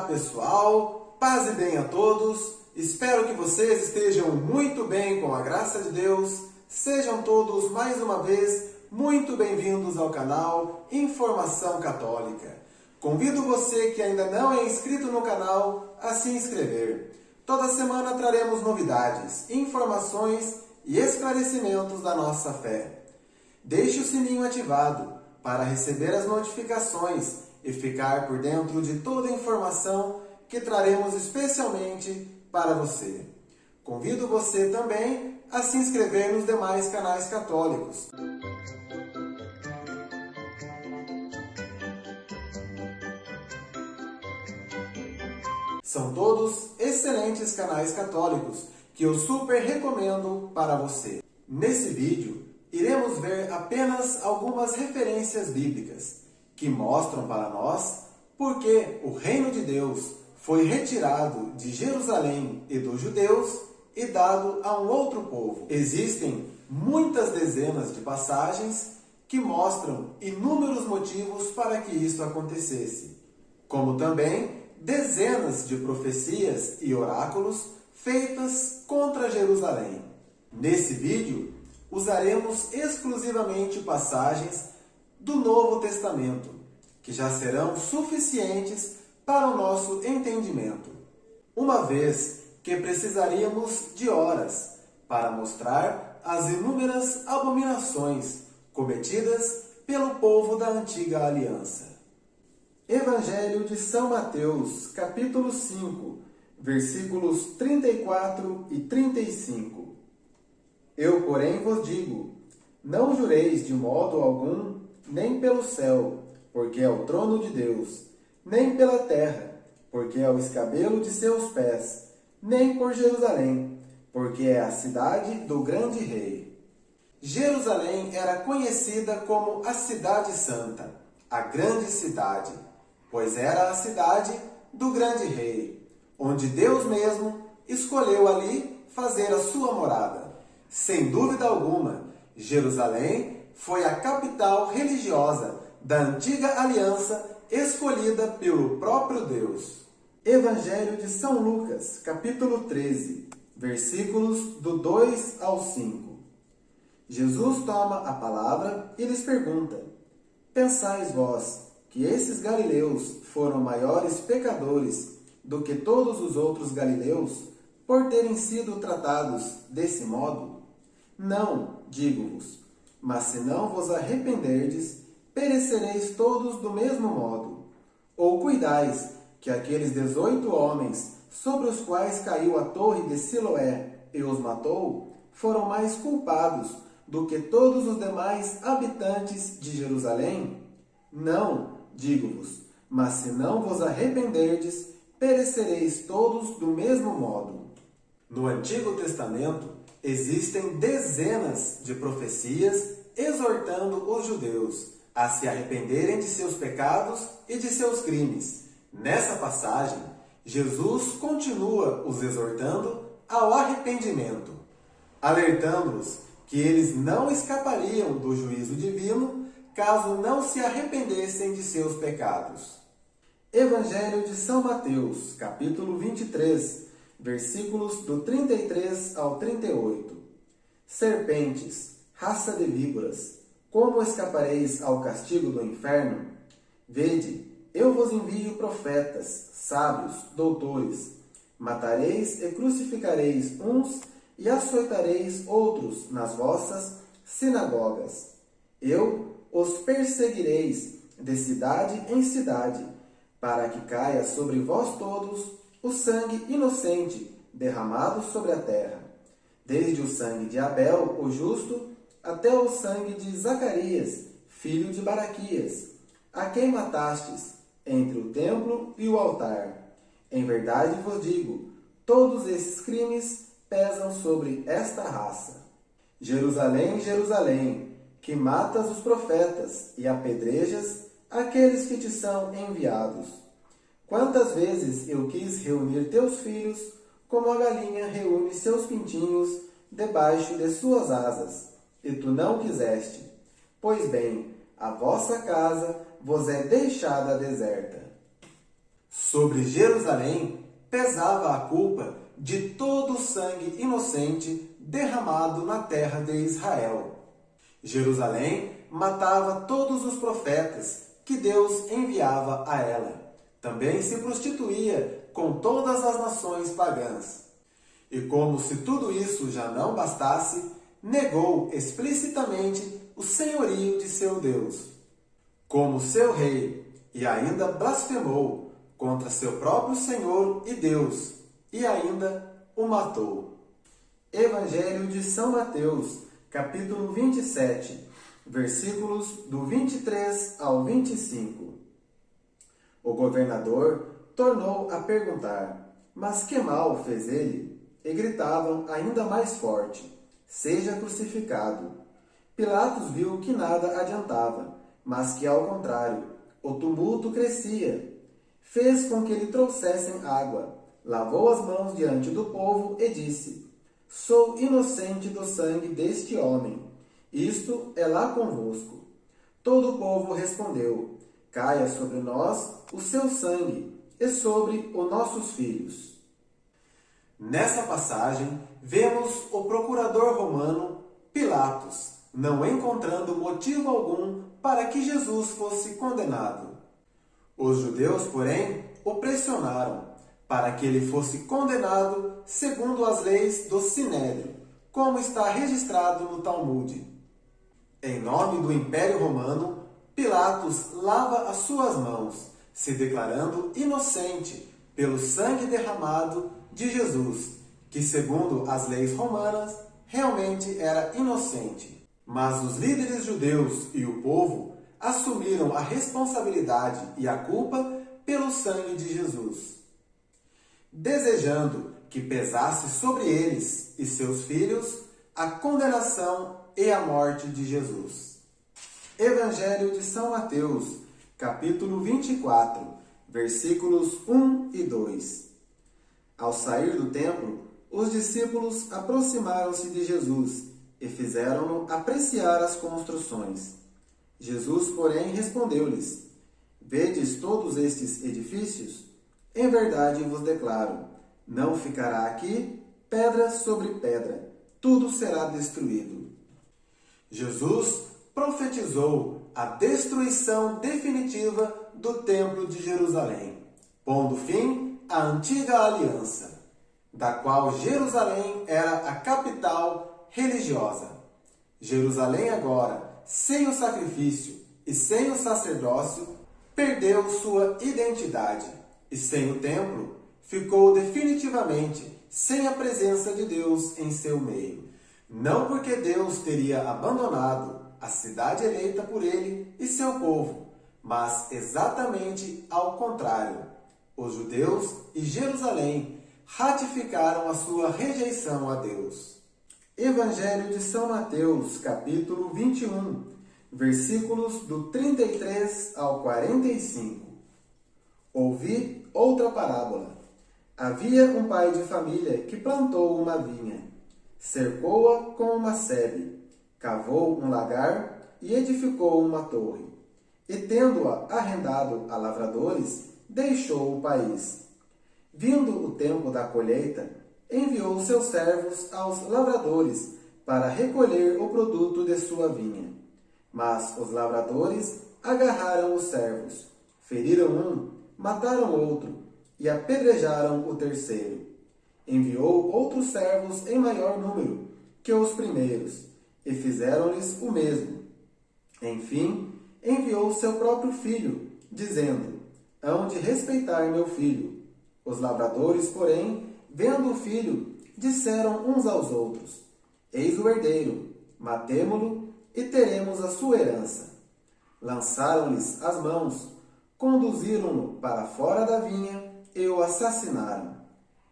pessoal, paz e bem a todos. Espero que vocês estejam muito bem com a graça de Deus. Sejam todos mais uma vez muito bem-vindos ao canal Informação Católica. Convido você que ainda não é inscrito no canal a se inscrever. Toda semana traremos novidades, informações e esclarecimentos da nossa fé. Deixe o sininho ativado para receber as notificações e ficar por dentro de toda a informação que traremos especialmente para você. Convido você também a se inscrever nos demais canais católicos. São todos excelentes canais católicos que eu super recomendo para você. Nesse vídeo, iremos ver apenas algumas referências bíblicas que mostram para nós por que o reino de Deus foi retirado de Jerusalém e dos judeus e dado a um outro povo. Existem muitas dezenas de passagens que mostram inúmeros motivos para que isso acontecesse, como também dezenas de profecias e oráculos feitas contra Jerusalém. Nesse vídeo, usaremos exclusivamente passagens do Novo Testamento, que já serão suficientes para o nosso entendimento, uma vez que precisaríamos de horas para mostrar as inúmeras abominações cometidas pelo povo da antiga aliança. Evangelho de São Mateus, capítulo 5, versículos 34 e 35. Eu, porém, vos digo, não jureis de modo algum, nem pelo céu, porque é o trono de Deus, nem pela terra, porque é o escabelo de seus pés, nem por Jerusalém, porque é a cidade do grande rei. Jerusalém era conhecida como a Cidade Santa, a grande cidade, pois era a cidade do grande rei, onde Deus mesmo escolheu ali fazer a sua morada. Sem dúvida alguma, Jerusalém foi a capital religiosa da antiga aliança escolhida pelo próprio Deus. Evangelho de São Lucas, capítulo 13, versículos do 2 ao 5. Jesus toma a palavra e lhes pergunta: Pensais vós que esses galileus foram maiores pecadores do que todos os outros galileus por terem sido tratados desse modo? Não, digo-vos, mas se não vos arrependerdes, perecereis todos do mesmo modo. Ou cuidais que aqueles 18 homens, sobre os quais caiu a torre de Siloé e os matou, foram mais culpados do que todos os demais habitantes de Jerusalém? Não, digo-vos, mas se não vos arrependerdes, perecereis todos do mesmo modo. No Antigo Testamento, existem dezenas de profecias exortando os judeus a se arrependerem de seus pecados e de seus crimes. Nessa passagem, Jesus continua os exortando ao arrependimento, alertando-os que eles não escapariam do juízo divino caso não se arrependessem de seus pecados. Evangelho de São Mateus, capítulo 23, versículos do 33 ao 38. Serpentes, raça de víboras, como escapareis ao castigo do inferno? Vede, eu vos envio profetas, sábios, doutores. Matareis e crucificareis uns e açoitareis outros nas vossas sinagogas. Eu os perseguireis de cidade em cidade, para que caia sobre vós todos o sangue inocente derramado sobre a terra, desde o sangue de Abel, o justo, até o sangue de Zacarias, filho de Baraquias, a quem matastes entre o templo e o altar. Em verdade vos digo, todos esses crimes pesam sobre esta raça. Jerusalém, Jerusalém, que matas os profetas e apedrejas aqueles que te são enviados. Quantas vezes eu quis reunir teus filhos, como a galinha reúne seus pintinhos debaixo de suas asas, e tu não quiseste. Pois bem, a vossa casa vos é deixada deserta. Sobre Jerusalém pesava a culpa de todo o sangue inocente derramado na terra de Israel. Jerusalém matava todos os profetas que Deus enviava a ela. Também se prostituía com todas as nações pagãs. E como se tudo isso já não bastasse, negou explicitamente o senhorio de seu Deus, como seu rei, e ainda blasfemou contra seu próprio Senhor e Deus, e ainda o matou. Evangelho de São Mateus, capítulo 27, versículos do 23 ao 25. O governador tornou a perguntar: mas que mal fez ele? E gritavam ainda mais forte: seja crucificado. Pilatos viu que nada adiantava, mas que, ao contrário, o tumulto crescia. Fez com que lhe trouxessem água, lavou as mãos diante do povo e disse: sou inocente do sangue deste homem. Isto é lá convosco. Todo o povo respondeu: caia sobre nós o seu sangue e sobre os nossos filhos. Nessa passagem, vemos o procurador romano Pilatos não encontrando motivo algum para que Jesus fosse condenado. Os judeus, porém, o pressionaram para que ele fosse condenado segundo as leis do Sinédrio, como está registrado no Talmude. Em nome do Império Romano, Pilatos lava as suas mãos, se declarando inocente pelo sangue derramado de Jesus, que, segundo as leis romanas, realmente era inocente. Mas os líderes judeus e o povo assumiram a responsabilidade e a culpa pelo sangue de Jesus, desejando que pesasse sobre eles e seus filhos a condenação e a morte de Jesus. Evangelho de São Mateus, capítulo 24, versículos 1 e 2. Ao sair do templo, os discípulos aproximaram-se de Jesus e fizeram-no apreciar as construções. Jesus, porém, respondeu-lhes: vedes todos estes edifícios? Em verdade vos declaro, não ficará aqui pedra sobre pedra, tudo será destruído. Jesus profetizou a destruição definitiva do Templo de Jerusalém, pondo fim à antiga aliança, da qual Jerusalém era a capital religiosa. Jerusalém agora, sem o sacrifício e sem o sacerdócio, perdeu sua identidade, e sem o templo, ficou definitivamente sem a presença de Deus em seu meio. Não porque Deus teria abandonado a cidade eleita por ele e seu povo, mas exatamente ao contrário. Os judeus e Jerusalém ratificaram a sua rejeição a Deus. Evangelho de São Mateus, capítulo 21, versículos do 33 ao 45. Ouvi outra parábola. Havia um pai de família que plantou uma vinha, cercou-a com uma sebe, cavou um lagar e edificou uma torre. E, tendo-a arrendado a lavradores, deixou o país. Vindo o tempo da colheita, enviou seus servos aos lavradores para recolher o produto de sua vinha. Mas os lavradores agarraram os servos, feriram um, mataram outro e apedrejaram o terceiro. Enviou outros servos em maior número que os primeiros, e fizeram-lhes o mesmo. Enfim, enviou seu próprio filho, dizendo: hão de respeitar meu filho. Os lavradores, porém, vendo o filho, disseram uns aos outros: eis o herdeiro, matemo-lo e teremos a sua herança. Lançaram-lhes as mãos, conduziram-no para fora da vinha e o assassinaram.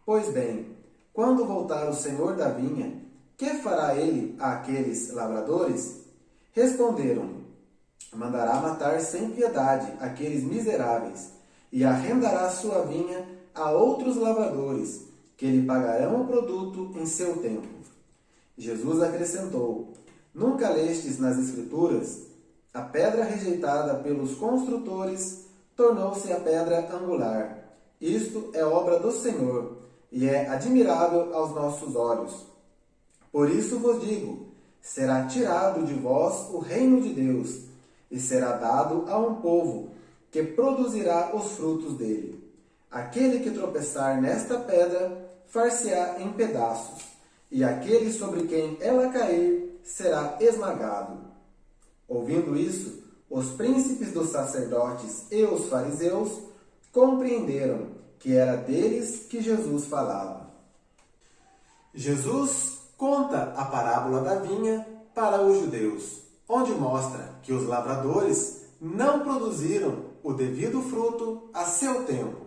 Pois bem, quando voltar o senhor da vinha, que fará ele àqueles lavradores? Responderam-lhe: mandará matar sem piedade aqueles miseráveis, e arrendará sua vinha a outros lavradores, que lhe pagarão o produto em seu tempo. Jesus acrescentou: nunca lestes nas Escrituras? A pedra rejeitada pelos construtores tornou-se a pedra angular. Isto é obra do Senhor, e é admirável aos nossos olhos. Por isso vos digo, será tirado de vós o reino de Deus, e será dado a um povo que produzirá os frutos dele. Aquele que tropeçar nesta pedra, far-se-á em pedaços, e aquele sobre quem ela cair, será esmagado. Ouvindo isso, os príncipes dos sacerdotes e os fariseus compreenderam que era deles que Jesus falava. Jesus conta a parábola da vinha para os judeus, onde mostra que os lavradores não produziram o devido fruto a seu tempo.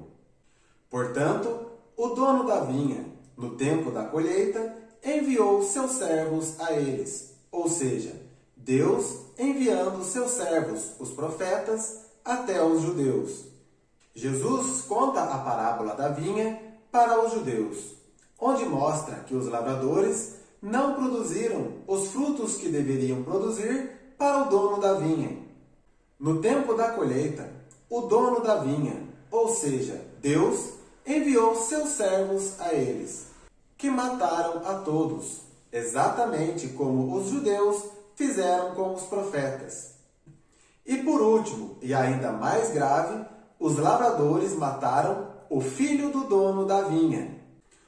Portanto, o dono da vinha, no tempo da colheita, enviou seus servos a eles, ou seja, Deus enviando seus servos, os profetas, até os judeus. Jesus conta a parábola da vinha para os judeus, onde mostra que os lavradores não produziram os frutos que deveriam produzir para o dono da vinha. No tempo da colheita, o dono da vinha, ou seja, Deus, enviou seus servos a eles, que mataram a todos, exatamente como os judeus fizeram com os profetas. E por último, e ainda mais grave, os lavradores mataram o filho do dono da vinha,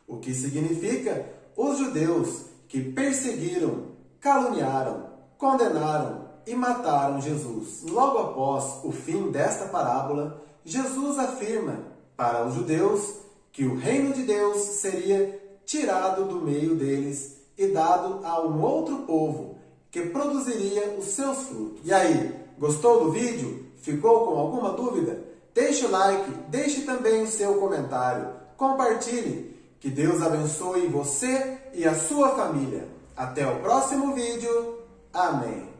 o que significa os judeus que perseguiram, caluniaram, condenaram e mataram Jesus. Logo após o fim desta parábola, Jesus afirma para os judeus que o reino de Deus seria tirado do meio deles e dado a um outro povo que produziria os seus frutos. E aí, gostou do vídeo? Ficou com alguma dúvida? Deixe o like, deixe também o seu comentário, compartilhe. Que Deus abençoe você e a sua família. Até o próximo vídeo. Amém.